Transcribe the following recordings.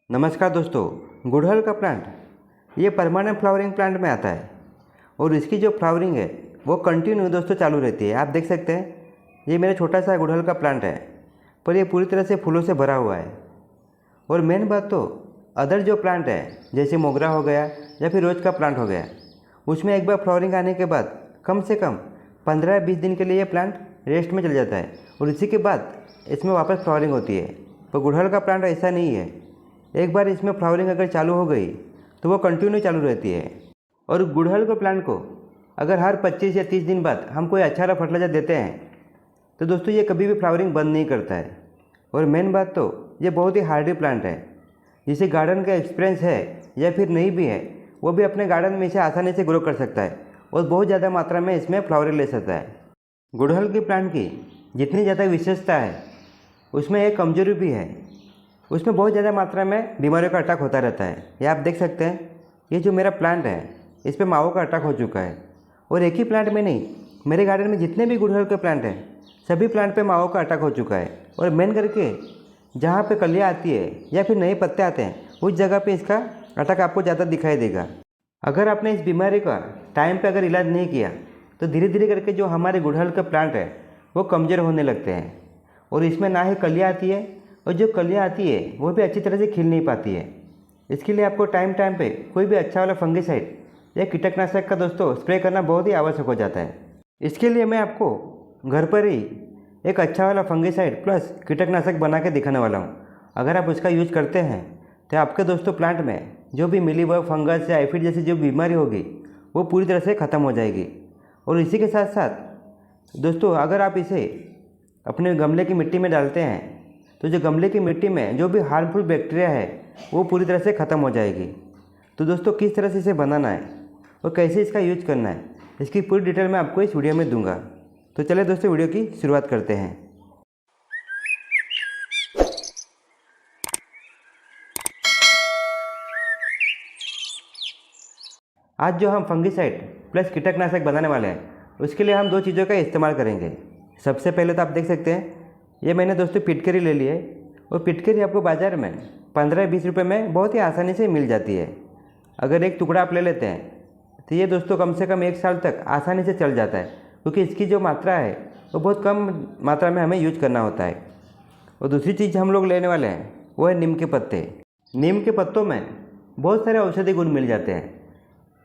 नमस्कार दोस्तों, गुड़हल का प्लांट ये परमानेंट फ्लावरिंग प्लांट में आता है और इसकी जो फ्लावरिंग है वो कंटिन्यू दोस्तों चालू रहती है। आप देख सकते हैं ये मेरा छोटा सा गुड़हल का प्लांट है, पर ये पूरी तरह से फूलों से भरा हुआ है। और मेन बात तो अदर जो प्लांट है जैसे मोगरा हो गया या फिर रोज़ का प्लांट हो गया, उसमें एक बार फ्लावरिंग आने के बाद कम से कम 15-20 दिन के लिए ये प्लांट रेस्ट में चल जाता है और इसी के बाद इसमें वापस फ्लावरिंग होती है। पर गुड़हल का प्लांट ऐसा नहीं है, एक बार इसमें फ्लावरिंग अगर चालू हो गई तो वो कंटिन्यू चालू रहती है। और गुड़हल के प्लांट को अगर हर 25 या 30 दिन बाद हम कोई अच्छा फर्टिलाइजर देते हैं तो दोस्तों ये कभी भी फ्लावरिंग बंद नहीं करता है। और मेन बात तो ये बहुत ही हार्डी प्लांट है, जिसे गार्डन का एक्सपीरियंस है या फिर नहीं भी है वो भी अपने गार्डन में इसे आसानी से ग्रो कर सकता है और बहुत ज़्यादा मात्रा में इसमें फ्लावरिंग ले सकता है। गुड़हल के प्लांट की जितनी ज़्यादा विशेषता है उसमें एक कमजोरी भी है, उसमें बहुत ज़्यादा मात्रा में बीमारियों का अटैक होता रहता है। ये आप देख सकते हैं, ये जो मेरा प्लांट है इस पर मावों का अटैक हो चुका है। और एक ही प्लांट में नहीं, मेरे गार्डन में जितने भी गुड़हल के प्लांट हैं सभी प्लांट पे मावों का अटैक हो चुका है। और मेन करके जहाँ पे कलियाँ आती है या फिर नए पत्ते आते हैं उस जगह पे इसका अटैक आपको ज़्यादा दिखाई देगा। अगर आपने इस बीमारी का टाइम पे अगर इलाज नहीं किया तो धीरे धीरे करके जो हमारे गुड़हल के प्लांट है वो कमज़ोर होने लगते हैं और इसमें ना ही कलियाँ आती है और जो कलियाँ आती है वो भी अच्छी तरह से खिल नहीं पाती है। इसके लिए आपको टाइम टाइम पे कोई भी अच्छा वाला फंगिसाइड या कीटनाशक का दोस्तों स्प्रे करना बहुत ही आवश्यक हो जाता है। इसके लिए मैं आपको घर पर ही एक अच्छा वाला फंगिसाइड प्लस कीटनाशक बना के दिखाने वाला हूँ। अगर आप उसका यूज करते हैं तो आपके दोस्तों प्लांट में जो भी मिलीबग, फंगस या एफिड जैसी जो बीमारी होगी वो पूरी तरह से ख़त्म हो जाएगी। और इसी के साथ साथ दोस्तों अगर आप इसे अपने गमले की मिट्टी में डालते हैं तो जो गमले की मिट्टी में जो भी हार्मफुल बैक्टीरिया है वो पूरी तरह से ख़त्म हो जाएगी। तो दोस्तों किस तरह से इसे बनाना है और कैसे इसका यूज करना है इसकी पूरी डिटेल मैं आपको इस वीडियो में दूंगा। तो चलिए दोस्तों वीडियो की शुरुआत करते हैं। आज जो हम फंगिसाइड प्लस कीटनाशक बनाने वाले हैं उसके लिए हम दो चीज़ों का इस्तेमाल करेंगे। सबसे पहले तो आप देख सकते हैं ये मैंने दोस्तों पिटकरी ले ली है और पिटकरी आपको बाज़ार में 15-20 रुपये में बहुत ही आसानी से मिल जाती है। अगर एक टुकड़ा आप ले लेते हैं तो ये दोस्तों कम से कम 1 साल तक आसानी से चल जाता है, क्योंकि इसकी जो मात्रा है वो बहुत कम मात्रा में हमें यूज करना होता है। और दूसरी चीज़ हम लोग लेने वाले हैं वो है नीम के पत्ते। नीम के पत्तों में बहुत सारे औषधि गुण मिल जाते हैं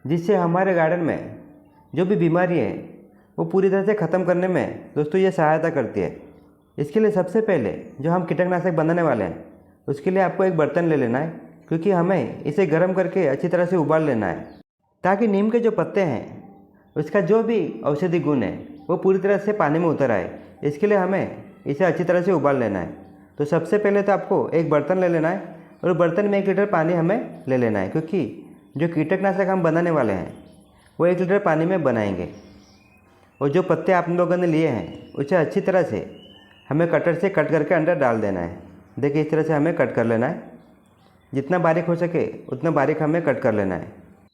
जिससे हमारे गार्डन में जो भी बीमारी है वो पूरी तरह से ख़त्म करने में दोस्तों ये सहायता करती है। इसके लिए सबसे पहले जो हम कीटनाशक बनाने वाले हैं उसके लिए आपको एक बर्तन ले लेना है, क्योंकि हमें इसे गर्म करके अच्छी तरह से उबाल लेना है ताकि नीम के जो पत्ते हैं उसका जो भी औषधि गुण है वो पूरी तरह से पानी में उतर आए। इसके लिए हमें इसे अच्छी तरह से उबाल लेना है। तो सबसे पहले तो आपको एक बर्तन ले लेना है और बर्तन में 1 लीटर पानी हमें ले लेना है, क्योंकि जो कीटनाशक हम बनाने वाले हैं वो 1 लीटर पानी में बनाएंगे। और जो पत्ते आप लोगों ने लिए हैं उसे अच्छी तरह से हमें कटर से कट करके अंदर डाल देना है। देखिए इस तरह से हमें कट कर लेना है, जितना बारीक हो सके उतना बारीक हमें कट कर लेना है।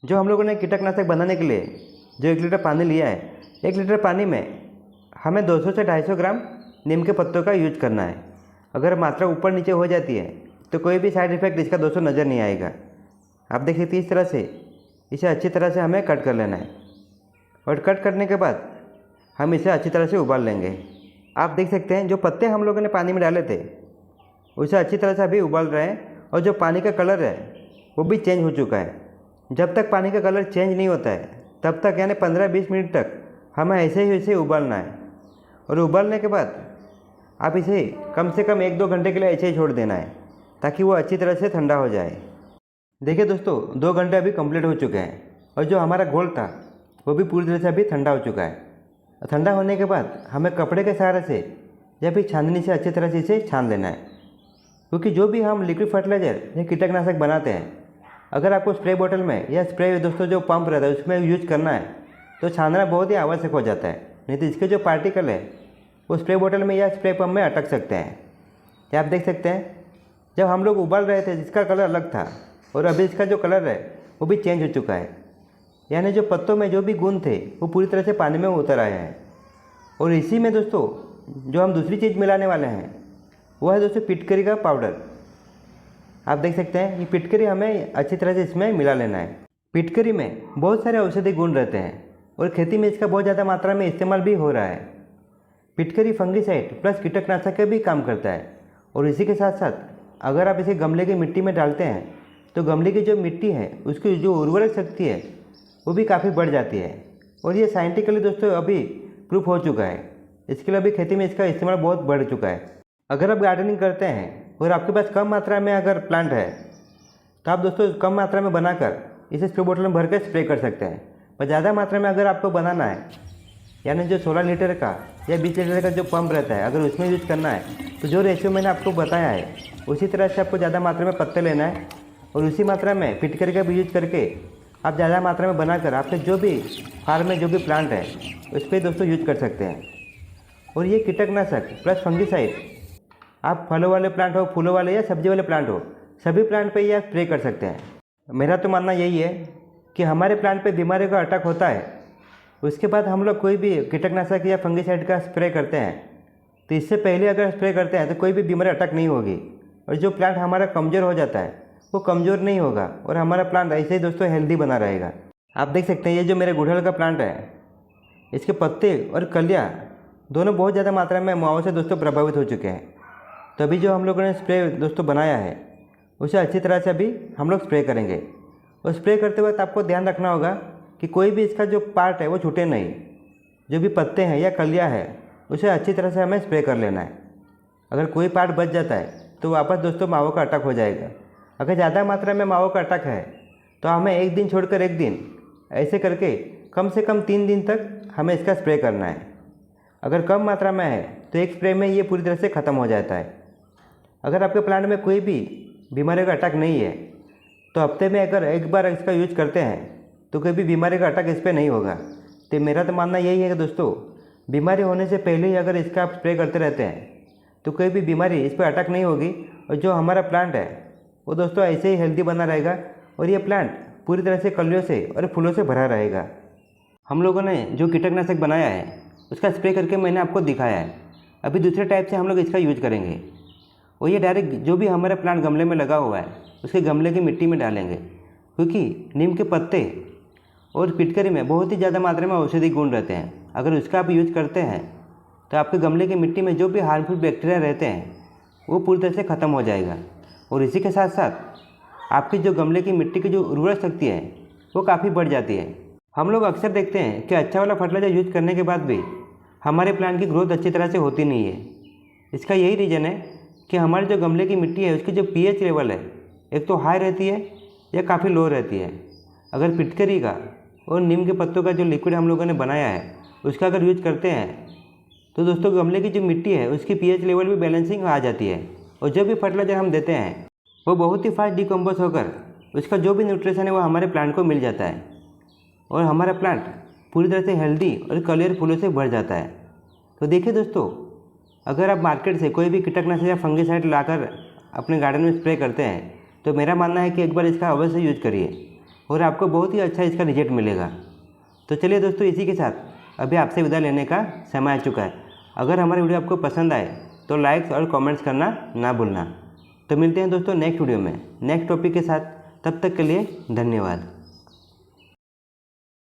जो हम लोगों ने कीटनाशक बनाने के लिए जो 1 लीटर पानी लिया है, 1 लीटर पानी में हमें 200 से 250 ग्राम नीम के पत्तों का यूज करना है। अगर मात्रा ऊपर नीचे हो जाती है तो कोई भी साइड इफ़ेक्ट इसका दोस्तों नज़र नहीं आएगा। आप देख सकते हैं इस तरह से इसे अच्छी तरह से हमें कट कर लेना है और कट करने के बाद हम इसे अच्छी तरह से उबाल लेंगे। आप देख सकते हैं जो पत्ते हम लोगों ने पानी में डाले थे उसे अच्छी तरह से अभी उबाल रहे हैं और जो पानी का कलर है वो भी चेंज हो चुका है। जब तक पानी का कलर चेंज नहीं होता है तब तक यानी 15-20 मिनट तक हमें ऐसे ही इसे उबालना है। और उबालने के बाद आप इसे कम से कम 1-2 घंटे के लिए ऐसे ही छोड़ देना है ताकि वो अच्छी तरह से ठंडा हो जाए। देखिए दोस्तों 2 घंटे अभी कंप्लीट हो चुके हैं और जो हमारा घोल था वो भी पूरी तरह से अभी ठंडा हो चुका है। ठंडा होने के बाद हमें कपड़े के सहारे से या फिर छाननी से अच्छी तरह से इसे छान लेना है, क्योंकि जो भी हम लिक्विड फर्टिलाइजर या कीटनाशक बनाते हैं अगर आपको स्प्रे बोतल में या स्प्रे दोस्तों जो पंप रहता है उसमें यूज करना है तो छानना बहुत ही आवश्यक हो जाता है, नहीं तो इसके जो पार्टिकल है वो स्प्रे बोतल में या स्प्रे पंप में अटक सकते हैं। क्या आप देख सकते हैं जब हम लोग उबाल रहे थे जिसका कलर अलग था और अभी इसका जो कलर है वो भी चेंज हो चुका है, यानी जो पत्तों में जो भी गुण थे वो पूरी तरह से पानी में उतर आए हैं। और इसी में दोस्तों जो हम दूसरी चीज़ मिलाने वाले हैं वो है दोस्तों पिटकरी का पाउडर। आप देख सकते हैं ये फिटकरी हमें अच्छी तरह से इसमें मिला लेना है। फिटकरी में बहुत सारे औषधि गुण रहते हैं और खेती में इसका बहुत ज़्यादा मात्रा में इस्तेमाल भी हो रहा है। फिटकरी फंगिसाइड प्लस कीटकनाशक का भी काम करता है और इसी के साथ साथ अगर आप इसे गमले की मिट्टी में डालते हैं तो गमले की जो मिट्टी है उसकी जो उर्वरक शक्ति है वो भी काफ़ी बढ़ जाती है और ये साइंटिफिकली दोस्तों अभी प्रूफ हो चुका है। इसके लिए अभी खेती में इसका इस्तेमाल बहुत बढ़ चुका है। अगर आप गार्डनिंग करते हैं और आपके पास कम मात्रा में अगर प्लांट है तो आप दोस्तों कम मात्रा में बनाकर इसे स्प्रे बोतल में भर कर स्प्रे कर सकते हैं। पर ज़्यादा मात्रा में अगर आपको बनाना है यानी जो 16 लीटर का या 20 लीटर का जो पंप रहता है अगर उसमें यूज़ करना है तो जो रेशियो मैंने आपको बताया है उसी तरह से आपको ज़्यादा मात्रा में पत्ते लेना है और उसी मात्रा में फिटकरी का भी यूज करके आप ज़्यादा मात्रा में बनाकर आपके जो भी फार्म में जो भी प्लांट है उस पर दोस्तों यूज कर सकते हैं। और ये कीटकनाशक प्लस फंगिसाइड आप फलों वाले प्लांट हो, फूलों वाले या सब्जी वाले प्लांट हो, सभी प्लांट पे ये आप स्प्रे कर सकते हैं। मेरा तो मानना यही है कि हमारे प्लांट पे बीमारी का अटैक होता है उसके बाद हम लोग कोई भी कीटकनाशक या फंगिसाइड का स्प्रे करते हैं तो इससे पहले अगर स्प्रे करते हैं तो कोई भी बीमारी अटैक नहीं होगी और जो प्लांट हमारा कमज़ोर हो जाता है वो कमज़ोर नहीं होगा और हमारा प्लांट ऐसे ही दोस्तों हेल्दी बना रहेगा। आप देख सकते हैं ये जो मेरे गुड़हल का प्लांट है इसके पत्ते और कलियाँ दोनों बहुत ज़्यादा मात्रा में माओ से दोस्तों प्रभावित हो चुके हैं। तो अभी जो हम लोगों ने स्प्रे दोस्तों बनाया है उसे अच्छी तरह से अभी हम लोग स्प्रे करेंगे और स्प्रे करते वक्त आपको ध्यान रखना होगा कि कोई भी इसका जो पार्ट है वो छूटे नहीं। जो भी पत्ते हैं या कलियाँ हैं उसे अच्छी तरह से हमें स्प्रे कर लेना है। अगर कोई पार्ट बच जाता है तो वापस दोस्तों माओ का अटैक हो जाएगा। अगर ज़्यादा मात्रा में माओ का अटैक है तो हमें एक दिन छोड़कर एक दिन ऐसे करके कम से कम 3 दिन तक हमें इसका स्प्रे करना है। अगर कम मात्रा में है तो एक स्प्रे में ये पूरी तरह से ख़त्म हो जाता है। अगर आपके प्लांट में कोई भी बीमारी का अटैक नहीं है तो हफ्ते में अगर एक बार इसका यूज करते हैं तो कोई भी बीमारी का अटैक इस पर नहीं होगा। तो मेरा तो मानना यही है कि दोस्तों बीमारी होने से पहले ही अगर इसका आप स्प्रे करते रहते हैं तो कोई भी बीमारी इस पर अटैक नहीं होगी और जो हमारा प्लांट है वो दोस्तों ऐसे ही हेल्दी बना रहेगा और ये प्लांट पूरी तरह से कलियों से और फूलों से भरा रहेगा। हम लोगों ने जो कीटकनाशक बनाया है उसका स्प्रे करके मैंने आपको दिखाया है। अभी दूसरे टाइप से हम लोग इसका यूज करेंगे और ये डायरेक्ट जो भी हमारा प्लांट गमले में लगा हुआ है उसके गमले की मिट्टी में डालेंगे क्योंकि नीम के पत्ते और फिटकरी में बहुत ही ज़्यादा मात्रा में औषधि गुण रहते हैं। अगर उसका आप यूज करते हैं तो आपके गमले की मिट्टी में जो भी हार्मफुल बैक्टीरिया रहते हैं वो पूरी तरह से ख़त्म हो जाएगा और इसी के साथ साथ आपकी जो गमले की मिट्टी की जो उर्वरक शक्ति है वो काफ़ी बढ़ जाती है। हम लोग अक्सर देखते हैं कि अच्छा वाला फर्टिलाइजर यूज करने के बाद भी हमारे प्लांट की ग्रोथ अच्छी तरह से होती नहीं है। इसका यही रीज़न है कि हमारे जो गमले की मिट्टी है उसकी जो pH लेवल है एक तो हाई रहती है या काफ़ी लो रहती है। अगर फिटकरी का और नीम के पत्तों का जो लिक्विड हम लोगों ने बनाया है उसका अगर यूज करते हैं तो दोस्तों गमले की जो मिट्टी है उसकी pH लेवल भी बैलेंसिंग आ जाती है और जो भी फर्टिलाइजर हम देते हैं वो बहुत ही फास्ट डिकम्पोज होकर उसका जो भी न्यूट्रिशन है वो हमारे प्लांट को मिल जाता है और हमारा प्लांट पूरी तरह से हेल्दी और कलियर फूलों से भर जाता है। तो देखिए दोस्तों अगर आप मार्केट से कोई भी कीटकनाशक या फंगिसाइड लाकर अपने गार्डन में स्प्रे करते हैं तो मेरा मानना है कि एक बार इसका अवश्य यूज करिए और आपको बहुत ही अच्छा इसका रिजल्ट मिलेगा। तो चलिए दोस्तों इसी के साथ अभी आपसे विदा लेने का समय आ चुका है। अगर हमारी वीडियो आपको पसंद आए तो लाइक्स और कमेंट्स करना ना भूलना। तो मिलते हैं दोस्तों नेक्स्ट वीडियो में नेक्स्ट टॉपिक के साथ। तब तक के लिए धन्यवाद।